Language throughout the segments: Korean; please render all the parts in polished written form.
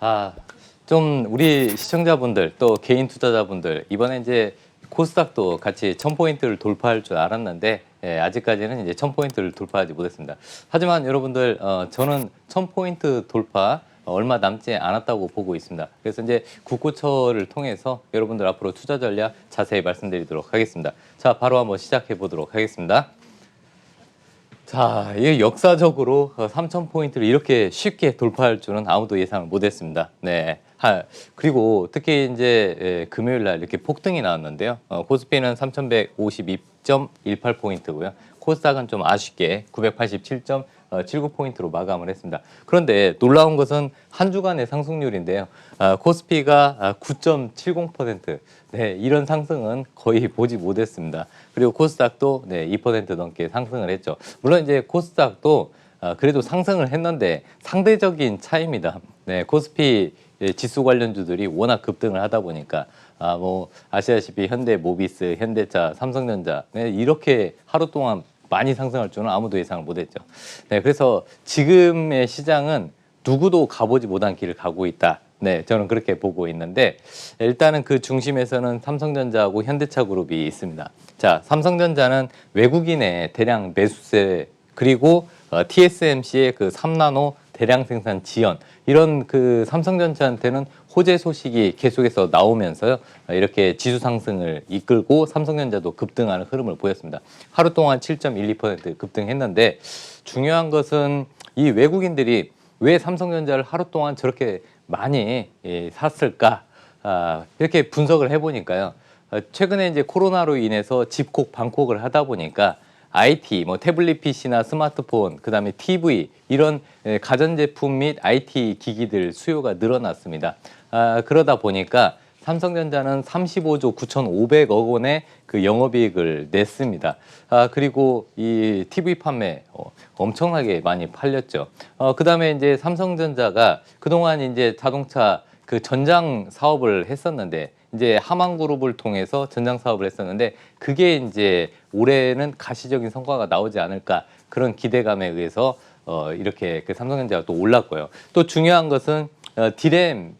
아, 좀 우리 시청자분들 또 개인 투자자분들 이번에 이제 코스닥도 같이 1000포인트를 돌파할 줄 알았는데 아직까지는 이제 1000포인트를 돌파하지 못했습니다. 하지만 여러분들 저는 1000포인트 돌파 얼마 남지 않았다고 보고 있습니다. 그래서 이제 국고처를 통해서 여러분들 앞으로 투자 전략 자세히 말씀드리도록 하겠습니다. 자, 바로 한번 시작해 보도록 하겠습니다. 자, 이게 역사적으로 3000포인트를 이렇게 쉽게 돌파할 줄은 아무도 예상을 못했습니다. 네. 그리고 특히 이제 금요일 날 이렇게 폭등이 나왔는데요. 코스피는 3152.18포인트고요. 코스닥은 좀 아쉽게 987.79포인트로 마감을 했습니다. 그런데 놀라운 것은 한 주간의 상승률인데요. 코스피가 9.70%, 네, 이런 상승은 거의 보지 못했습니다. 그리고 코스닥도 네, 2% 넘게 상승을 했죠. 물론 이제 코스닥도 그래도 상승을 했는데 상대적인 차이입니다. 네, 코스피 지수 관련주들이 워낙 급등을 하다 보니까 뭐 아시다시피 현대모비스, 현대차, 삼성전자 네, 이렇게 하루 동안 많이 상승할 줄은 아무도 예상을 못했죠. 네, 그래서 지금의 시장은 누구도 가보지 못한 길을 가고 있다. 네, 저는 그렇게 보고 있는데 일단은 그 중심에서는 삼성전자하고 현대차 그룹이 있습니다. 자, 삼성전자는 외국인의 대량 매수세 그리고 TSMC의 그 3나노 대량 생산 지연 이런 그 삼성전자한테는 호재 소식이 계속해서 나오면서요 이렇게 지수 상승을 이끌고 삼성전자도 급등하는 흐름을 보였습니다. 하루 동안 7.12% 급등했는데 중요한 것은 이 외국인들이 왜 삼성전자를 하루 동안 저렇게 많이 샀을까 이렇게 분석을 해보니까요 최근에 이제 코로나로 인해서 집콕 방콕을 하다 보니까 IT, 뭐 태블릿 PC나 스마트폰, 그다음에 TV 이런 가전제품 및 IT 기기들 수요가 늘어났습니다. 그러다 보니까 삼성전자는 35조 9,500억 원의 그 영업이익을 냈습니다. 그리고 이 TV 판매 엄청나게 많이 팔렸죠. 그다음에 이제 삼성전자가 그동안 이제 자동차 그 전장 사업을 했었는데 이제 하만그룹을 통해서 전장 사업을 했었는데 그게 이제 올해는 가시적인 성과가 나오지 않을까 그런 기대감에 의해서 이렇게 그 삼성전자가 또 올랐고요. 또 중요한 것은 디램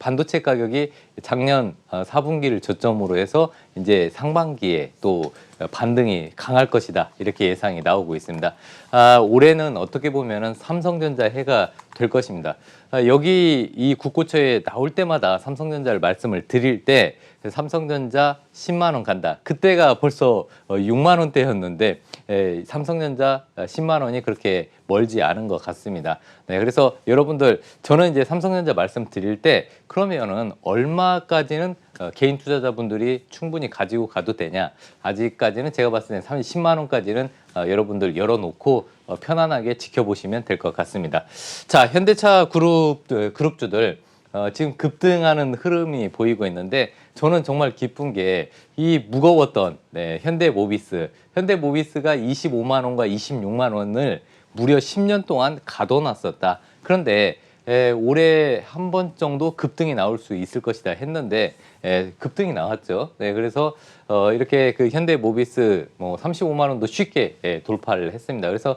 반도체 가격이 작년 4분기를 저점으로 해서 이제 상반기에 또 반등이 강할 것이다 이렇게 예상이 나오고 있습니다. 올해는 어떻게 보면은 삼성전자 해가 될 것입니다. 여기 이 국고처에 나올 때마다 삼성전자를 말씀을 드릴 때 삼성전자 10만 원 간다. 그때가 벌써 6만 원대였는데 삼성전자 10만 원이 그렇게 멀지 않은 것 같습니다. 네, 그래서 여러분들 저는 이제 삼성전자 말씀드릴 때 그러면은 얼마까지는 개인 투자자분들이 충분히 가지고 가도 되냐? 아직까지는 제가 봤을 때 10만 원까지는 여러분들 열어놓고 편안하게 지켜보시면 될 것 같습니다. 자, 현대차 그룹주들 지금 급등하는 흐름이 보이고 있는데 저는 정말 기쁜 게 이 무거웠던 현대모비스가 25만 원과 26만 원을 무려 10년 동안 가둬놨었다. 그런데 올해 한 번 정도 급등이 나올 수 있을 것이다 했는데 급등이 나왔죠. 네, 그래서 이렇게 그 현대모비스 뭐 35만 원도 쉽게 돌파를 했습니다. 그래서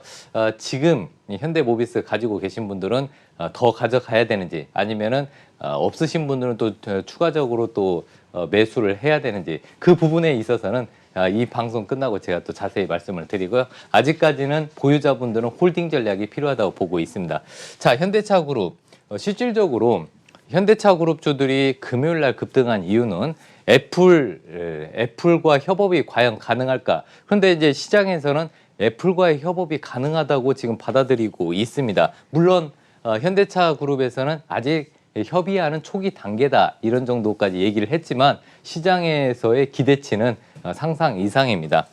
지금 현대모비스 가지고 계신 분들은 더 가져가야 되는지 아니면은 없으신 분들은 또 추가적으로 또 매수를 해야 되는지 그 부분에 있어서는 이 방송 끝나고 제가 또 자세히 말씀을 드리고요. 아직까지는 보유자분들은 홀딩 전략이 필요하다고 보고 있습니다. 자, 현대차 그룹 실질적으로 현대차 그룹주들이 금요일 날 급등한 이유는 애플과 협업이 과연 가능할까? 그런데 이제 시장에서는 애플과의 협업이 가능하다고 지금 받아들이고 있습니다. 물론 현대차 그룹에서는 아직 협의하는 초기 단계다 이런 정도까지 얘기를 했지만 시장에서의 기대치는 상상 이상입니다.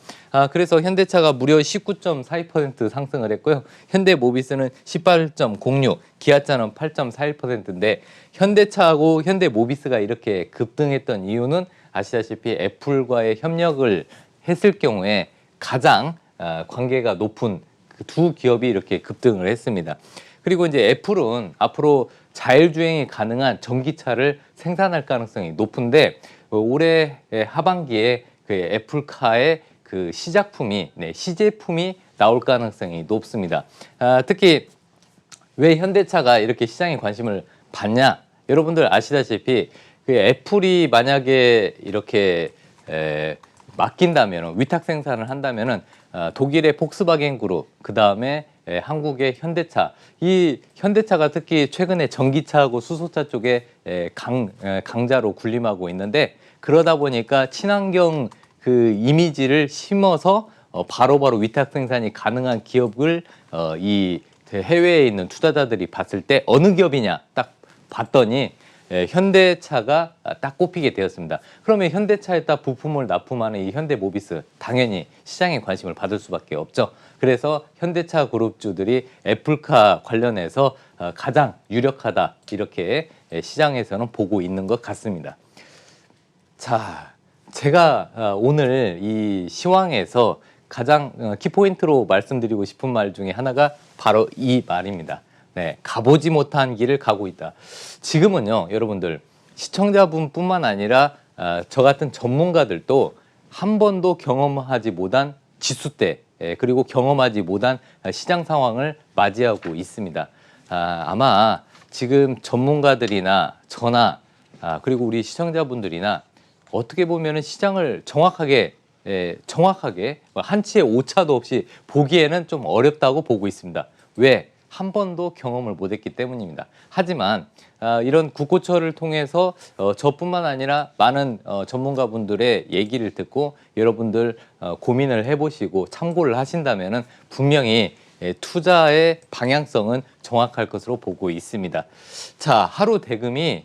그래서 현대차가 무려 19.42% 상승을 했고요. 현대모비스는 18.06, 기아차는 8.41%인데 현대차하고 현대모비스가 이렇게 급등했던 이유는 아시다시피 애플과의 협력을 했을 경우에 가장 관계가 높은 그 두 기업이 이렇게 급등을 했습니다. 그리고 이제 애플은 앞으로 자율주행이 가능한 전기차를 생산할 가능성이 높은데 올해 하반기에 그 애플카의 그 시제품이 나올 가능성이 높습니다. 특히 왜 현대차가 이렇게 시장에 관심을 받냐? 여러분들 아시다시피 그 애플이 만약에 이렇게 맡긴다면 위탁 생산을 한다면은 독일의 폭스바겐 그룹, 그 다음에 한국의 현대차, 이 현대차가 특히 최근에 전기차하고 수소차 쪽에 강자로 군림하고 있는데 그러다 보니까 친환경 그 이미지를 심어서 바로바로 위탁 생산이 가능한 기업을 이 해외에 있는 투자자들이 봤을 때 어느 기업이냐 딱 봤더니 현대차가 딱 꼽히게 되었습니다. 그러면 현대차에다 부품을 납품하는 이 현대모비스 당연히 시장에 관심을 받을 수밖에 없죠. 그래서 현대차 그룹주들이 애플카 관련해서 가장 유력하다 이렇게 시장에서는 보고 있는 것 같습니다. 자, 제가 오늘 이 시황에서 가장 키포인트로 말씀드리고 싶은 말 중에 하나가 바로 이 말입니다. 네, 가보지 못한 길을 가고 있다. 지금은요, 여러분들 시청자분뿐만 아니라 저 같은 전문가들도 한 번도 경험하지 못한 지수대 그리고 경험하지 못한 시장 상황을 맞이하고 있습니다. 아마 지금 전문가들이나 저나 그리고 우리 시청자분들이나 어떻게 보면은 시장을 정확하게 한치의 오차도 없이 보기에는 좀 어렵다고 보고 있습니다. 왜? 한 번도 경험을 못했기 때문입니다. 하지만 이런 국고처를 통해서 저뿐만 아니라 많은 전문가분들의 얘기를 듣고 여러분들 고민을 해보시고 참고를 하신다면은 분명히 투자의 방향성은 정확할 것으로 보고 있습니다. 자, 하루 대금이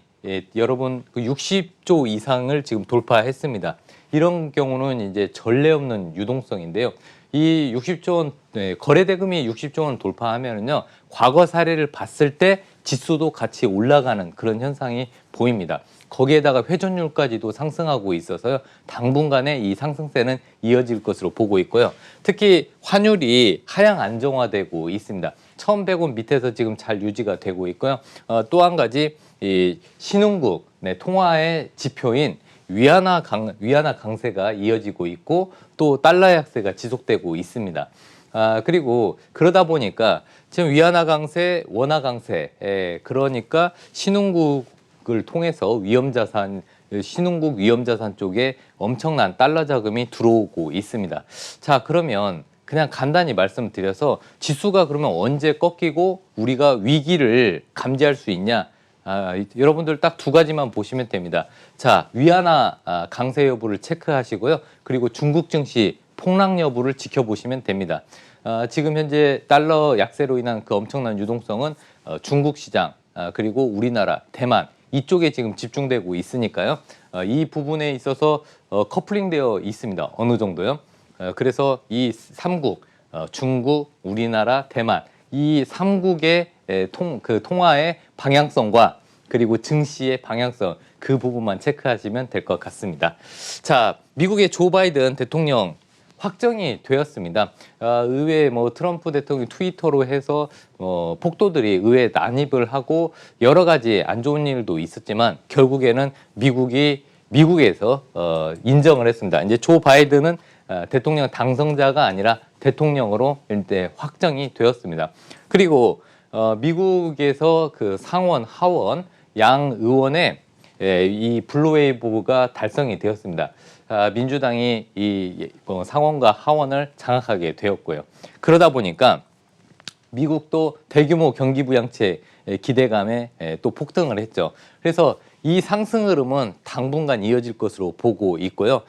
여러분 60조 이상을 지금 돌파했습니다. 이런 경우는 이제 전례 없는 유동성인데요. 이 60조 원 거래 대금이 60조 원 돌파하면은요. 과거 사례를 봤을 때 지수도 같이 올라가는 그런 현상이 보입니다. 거기에다가 회전율까지도 상승하고 있어서요. 당분간에 이 상승세는 이어질 것으로 보고 있고요. 특히 환율이 하향 안정화되고 있습니다. 1,100원 밑에서 지금 잘 유지가 되고 있고요. 또 한 가지 이 신흥국 통화의 지표인 위안화 강세가 이어지고 있고 또 달러 약세가 지속되고 있습니다. 그리고 그러다 보니까 지금 위안화 강세, 원화 강세, 그러니까 신흥국을 통해서 신흥국 위험자산 쪽에 엄청난 달러 자금이 들어오고 있습니다. 자, 그러면 그냥 간단히 말씀드려서 지수가 그러면 언제 꺾이고 우리가 위기를 감지할 수 있냐? 여러분들 딱 두 가지만 보시면 됩니다. 자, 위안화 강세 여부를 체크하시고요. 그리고 중국 증시 폭락 여부를 지켜보시면 됩니다. 지금 현재 달러 약세로 인한 그 엄청난 유동성은 중국 시장, 그리고 우리나라, 대만 이쪽에 지금 집중되고 있으니까요. 이 부분에 있어서 커플링되어 있습니다. 어느 정도요. 그래서 이 3국, 중국, 우리나라, 대만 이 3국의 통화의 방향성과 그리고 증시의 방향성 그 부분만 체크하시면 될 것 같습니다. 자, 미국의 조 바이든 대통령 확정이 되었습니다. 의회에 트럼프 대통령이 트위터로 해서 폭도들이 의회에 난입을 하고 여러 가지 안 좋은 일도 있었지만 결국에는 미국에서 인정을 했습니다. 이제 조 바이든은 대통령 당선자가 아니라 대통령으로 일대 확정이 되었습니다. 그리고 미국에서 그 상원, 하원 양 의원의 이 블루웨이브가 달성이 되었습니다. 민주당이 이 상원과 하원을 장악하게 되었고요. 그러다 보니까 미국도 대규모 경기 부양책 기대감에 또 폭등을 했죠. 그래서 이 상승 흐름은 당분간 이어질 것으로 보고 있고요.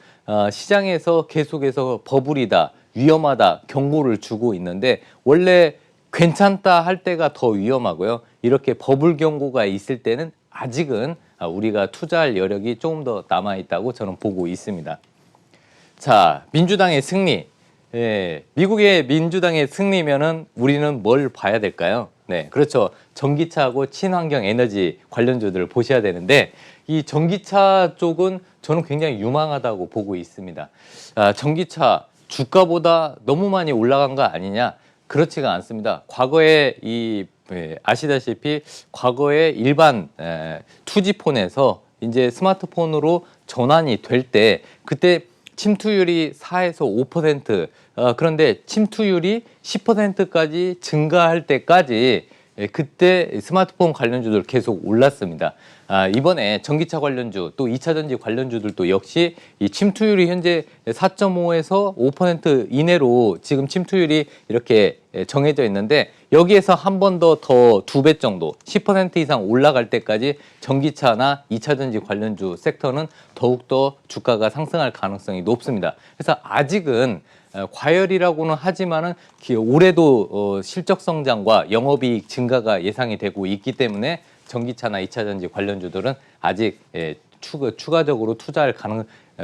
시장에서 계속해서 버블이다, 위험하다 경고를 주고 있는데 원래 괜찮다 할 때가 더 위험하고요. 이렇게 버블 경고가 있을 때는 아직은 우리가 투자할 여력이 조금 더 남아있다고 저는 보고 있습니다. 자, 민주당의 승리. 미국의 민주당의 승리면은 우리는 뭘 봐야 될까요? 네, 그렇죠. 전기차하고 친환경 에너지 관련주들을 보셔야 되는데 이 전기차 쪽은 저는 굉장히 유망하다고 보고 있습니다. 전기차 주가보다 너무 많이 올라간 거 아니냐? 그렇지가 않습니다. 과거에 아시다시피 과거에 일반 투지폰에서 이제 스마트폰으로 전환이 될 때 그때 침투율이 4에서 5%, 그런데 침투율이 10%까지 증가할 때까지 그때 스마트폰 관련주들 계속 올랐습니다. 이번에 전기차 관련주 또 2차 전지 관련주들도 역시 이 침투율이 현재 4.5에서 5% 이내로 지금 침투율이 이렇게 정해져 있는데 여기에서 한 번 더 2배 정도 10% 이상 올라갈 때까지 전기차나 2차 전지 관련주 섹터는 더욱더 주가가 상승할 가능성이 높습니다. 그래서 아직은 과열이라고는 하지만은 올해도 실적 성장과 영업이익 증가가 예상이 되고 있기 때문에 전기차나 2차 전지 관련주들은 아직 추가적으로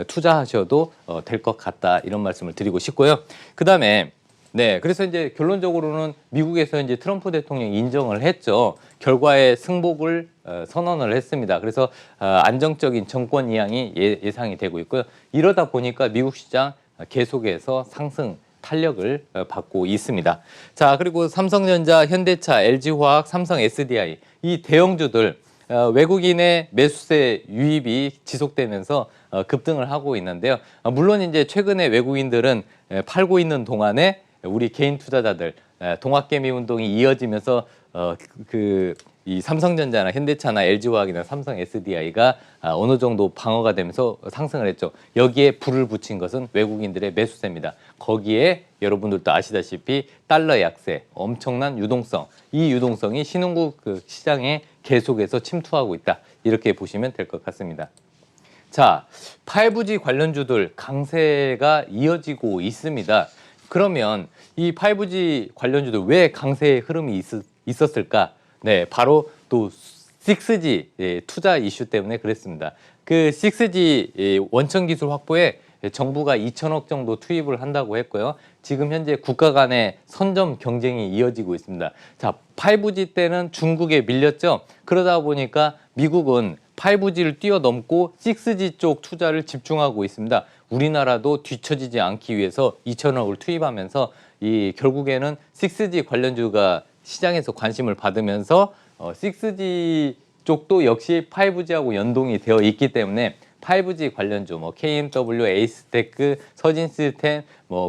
투자하셔도 될 것 같다 이런 말씀을 드리고 싶고요. 그다음에 그래서 이제 결론적으로는 미국에서 이제 트럼프 대통령이 인정을 했죠. 결과에 승복을 선언을 했습니다. 그래서 안정적인 정권 이양이 예상이 되고 있고요. 이러다 보니까 미국 시장 계속해서 상승 탄력을 받고 있습니다. 자, 그리고 삼성전자, 현대차, LG화학, 삼성 SDI 이 대형주들 외국인의 매수세 유입이 지속되면서 급등을 하고 있는데요. 물론 이제 최근에 외국인들은 팔고 있는 동안에 우리 개인 투자자들 동학개미 운동이 이어지면서 이 삼성전자나 현대차나 LG화학이나 삼성 SDI가 어느 정도 방어가 되면서 상승을 했죠. 여기에 불을 붙인 것은 외국인들의 매수세입니다. 거기에 여러분들도 아시다시피 달러 약세, 엄청난 유동성, 이 유동성이 신흥국 시장에 계속해서 침투하고 있다. 이렇게 보시면 될 것 같습니다. 자, 5G 관련주들 강세가 이어지고 있습니다. 그러면 이 5G 관련주들 왜 강세의 흐름이 있었을까? 바로 또 6G 투자 이슈 때문에 그랬습니다. 그 6G 원천 기술 확보에 정부가 2천억 정도 투입을 한다고 했고요. 지금 현재 국가 간의 선점 경쟁이 이어지고 있습니다. 자, 5G 때는 중국에 밀렸죠. 그러다 보니까 미국은 5G를 뛰어넘고 6G 쪽 투자를 집중하고 있습니다. 우리나라도 뒤처지지 않기 위해서 2천억을 투입하면서 결국에는 6G 관련주가 시장에서 관심을 받으면서 6G 쪽도 역시 5G하고 연동이 되어 있기 때문에 5G 관련주, KMW, 에이스테크, 서진시스템,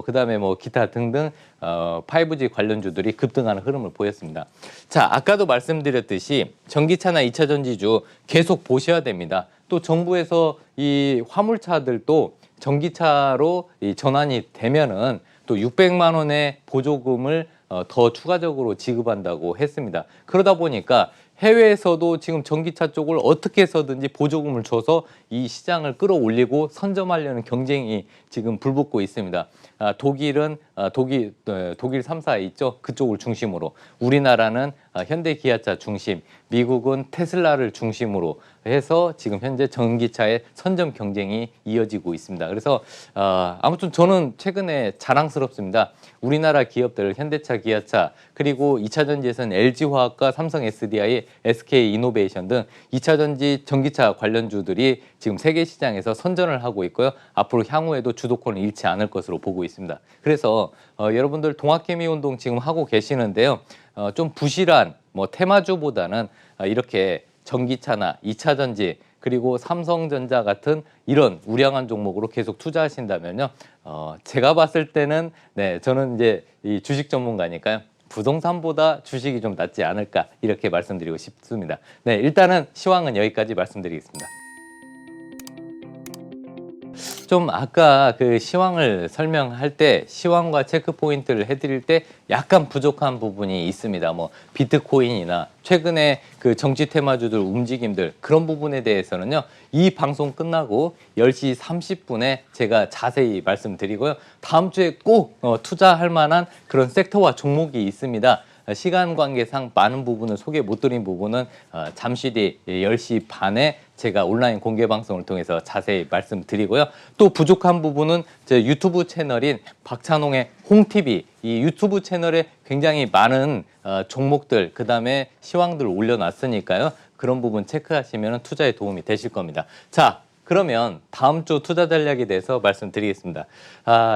그다음에 기타 등등 5G 관련주들이 급등하는 흐름을 보였습니다. 자, 아까도 말씀드렸듯이 전기차나 2차 전지주 계속 보셔야 됩니다. 또 정부에서 이 화물차들도 전기차로 전환이 되면은 또 600만 원의 보조금을 더 추가적으로 지급한다고 했습니다. 그러다 보니까 해외에서도 지금 전기차 쪽을 어떻게 해서든지 보조금을 줘서 이 시장을 끌어올리고 선점하려는 경쟁이 지금 불붙고 있습니다. 독일은 독일 3사 있죠. 그쪽을 중심으로 우리나라는 현대 기아차 중심, 미국은 테슬라를 중심으로 해서 지금 현재 전기차의 선점 경쟁이 이어지고 있습니다. 그래서 아무튼 저는 최근에 자랑스럽습니다. 우리나라 기업들 현대차, 기아차 그리고 2차 전지에서는 LG화학과 삼성 SDI, SK이노베이션 등 2차 전지 전기차 관련주들이 지금 세계 시장에서 선전을 하고 있고요. 앞으로 향후에도 주도권을 잃지 않을 것으로 보고 있습니다. 그래서 여러분들 동학개미 운동 지금 하고 계시는데요. 좀 부실한 테마주보다는 이렇게 전기차나 2차 전지 그리고 삼성전자 같은 이런 우량한 종목으로 계속 투자하신다면요. 제가 봤을 때는 저는 이제 이 주식 전문가니까요. 부동산보다 주식이 좀 낫지 않을까 이렇게 말씀드리고 싶습니다. 일단은 시황은 여기까지 말씀드리겠습니다. 좀 아까 그 시황을 설명할 때 시황과 체크 포인트를 해드릴 때 약간 부족한 부분이 있습니다. 비트코인이나 최근에 그 정치 테마주들 움직임들 그런 부분에 대해서는요. 이 방송 끝나고 10시 30분에 제가 자세히 말씀드리고요. 다음 주에 꼭 투자할 만한 그런 섹터와 종목이 있습니다. 시간 관계상 많은 부분을 소개 못 드린 부분은 잠시 뒤 10시 반에 제가 온라인 공개 방송을 통해서 자세히 말씀드리고요. 또 부족한 부분은 제 유튜브 채널인 박찬홍의 홍TV 이 유튜브 채널에 굉장히 많은 종목들 그다음에 시황들 올려놨으니까요. 그런 부분 체크하시면 투자에 도움이 되실 겁니다. 자, 그러면 다음 주 투자 전략에 대해서 말씀드리겠습니다.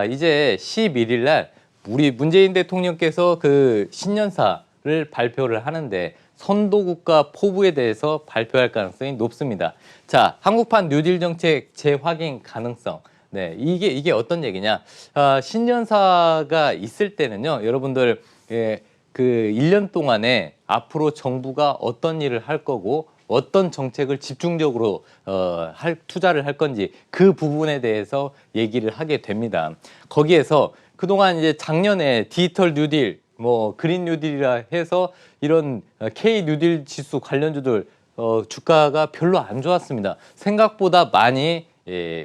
이제 11일 날 우리 문재인 대통령께서 그 신년사를 발표를 하는데 선도국가 포부에 대해서 발표할 가능성이 높습니다. 자, 한국판 뉴딜 정책 재확인 가능성. 이게 어떤 얘기냐? 신년사가 있을 때는요, 여러분들 그 1년 동안에 앞으로 정부가 어떤 일을 할 거고 어떤 정책을 집중적으로 투자를 할 건지 그 부분에 대해서 얘기를 하게 됩니다. 거기에서 그동안 이제 작년에 디지털 뉴딜, 뭐 그린 뉴딜이라 해서 이런 K 뉴딜 지수 관련주들 주가가 별로 안 좋았습니다. 생각보다 많이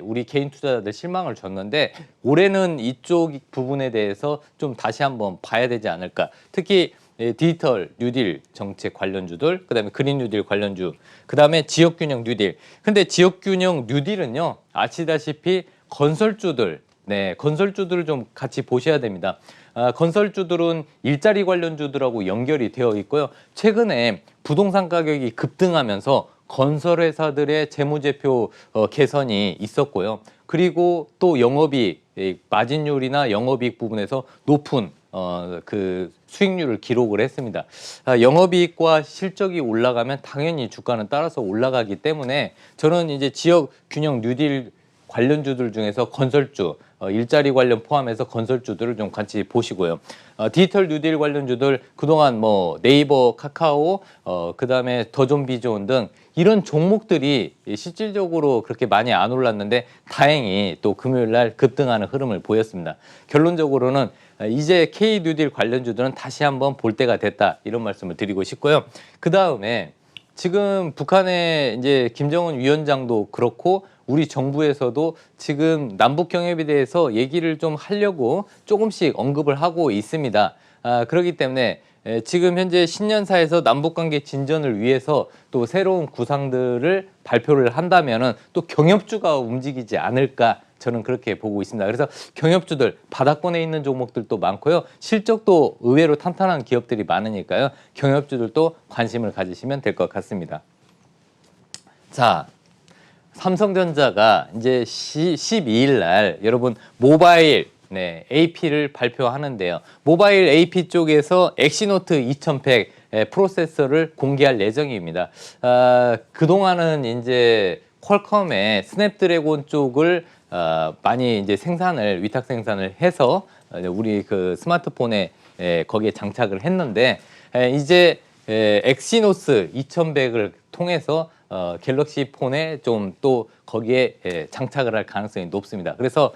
우리 개인 투자자들 실망을 줬는데 올해는 이쪽 부분에 대해서 좀 다시 한번 봐야 되지 않을까. 특히 디지털 뉴딜 정책 관련주들, 그다음에 그린 뉴딜 관련주, 그다음에 지역균형 뉴딜. 근데 지역균형 뉴딜은요, 아시다시피 건설주들, 네, 건설주들을 좀 같이 보셔야 됩니다. 건설주들은 일자리 관련주들하고 연결이 되어 있고요. 최근에 부동산 가격이 급등하면서 건설회사들의 재무제표 개선이 있었고요. 그리고 또 영업이익, 마진율이나 영업이익 부분에서 높은 그 수익률을 기록을 했습니다. 영업이익과 실적이 올라가면 당연히 주가는 따라서 올라가기 때문에 저는 이제 지역 균형 뉴딜 관련주들 중에서 건설주, 일자리 관련 포함해서 건설주들을 좀 같이 보시고요. 디지털 뉴딜 관련주들 그동안 뭐 네이버, 카카오, 그다음에 더존비존 등 이런 종목들이 실질적으로 그렇게 많이 안 올랐는데 다행히 또 금요일 날 급등하는 흐름을 보였습니다. 결론적으로는 이제 K 뉴딜 관련주들은 다시 한번 볼 때가 됐다 이런 말씀을 드리고 싶고요. 그 다음에 지금 북한의 이제 김정은 위원장도 그렇고 우리 정부에서도 지금 남북 경협에 대해서 얘기를 좀 하려고 조금씩 언급을 하고 있습니다. 그렇기 때문에 지금 현재 신년사에서 남북관계 진전을 위해서 또 새로운 구상들을 발표를 한다면은 또 경협주가 움직이지 않을까 저는 그렇게 보고 있습니다. 그래서 경협주들 바닥권에 있는 종목들도 많고요. 실적도 의외로 탄탄한 기업들이 많으니까요. 경협주들도 관심을 가지시면 될 것 같습니다. 자, 삼성전자가 이제 12일 날 여러분 모바일 AP를 발표하는데요. 모바일 AP 쪽에서 엑시노트 2100 프로세서를 공개할 예정입니다. 그동안은 이제 퀄컴의 스냅드래곤 쪽을 많이 이제 위탁 생산을 해서 우리 그 스마트폰에 거기에 장착을 했는데 이제 엑시노스 2100을 통해서 갤럭시 폰에 좀 또 거기에 장착을 할 가능성이 높습니다. 그래서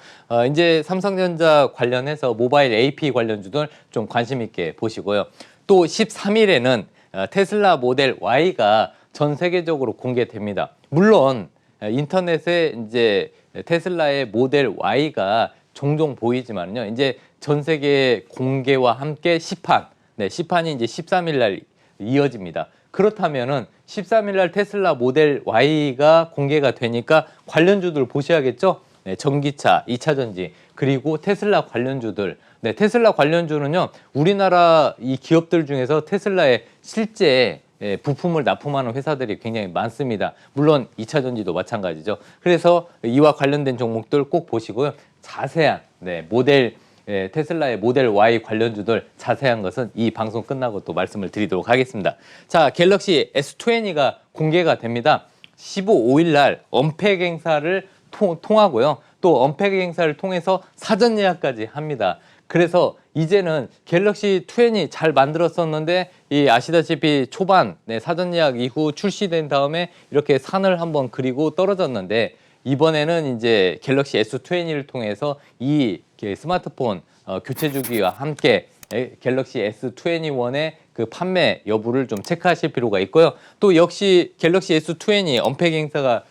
이제 삼성전자 관련해서 모바일 AP 관련주들 좀 관심 있게 보시고요. 또 13일에는 테슬라 모델 Y가 전 세계적으로 공개됩니다. 물론 인터넷에 이제 테슬라의 모델 Y가 종종 보이지만요. 이제 전 세계 공개와 함께 시판이 이제 13일 날 이어집니다. 그렇다면은 13일 날 테슬라 모델 Y가 공개가 되니까 관련주들 보셔야겠죠? 네, 전기차, 2차 전지, 그리고 테슬라 관련주들. 네, 테슬라 관련주는요, 우리나라 이 기업들 중에서 테슬라의 실제 부품을 납품하는 회사들이 굉장히 많습니다. 물론 2차 전지도 마찬가지죠. 그래서 이와 관련된 종목들 꼭 보시고요. 자세한 테슬라의 모델 Y 관련주들 자세한 것은 이 방송 끝나고 또 말씀을 드리도록 하겠습니다. 자, 갤럭시 S20가 공개가 됩니다. 15일 날 언팩 행사를 통하고요. 또 언팩 행사를 통해서 사전 예약까지 합니다. 그래서 이제는 갤럭시 20 잘 만들었었는데 아시다시피 초반 사전 예약 이후 출시된 다음에 이렇게 산을 한번 그리고 떨어졌는데 이번에는 이제 갤럭시 S20를 통해서 이 스마트폰 교체 주기와 함께 갤럭시 S21의 그 판매 여부를 좀 체크하실 필요가 있고요. 또 역시 갤럭시 S20 언팩 행사가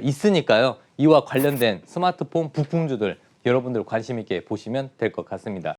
있으니까요. 이와 관련된 스마트폰 부품주들 여러분들 관심 있게 보시면 될 것 같습니다.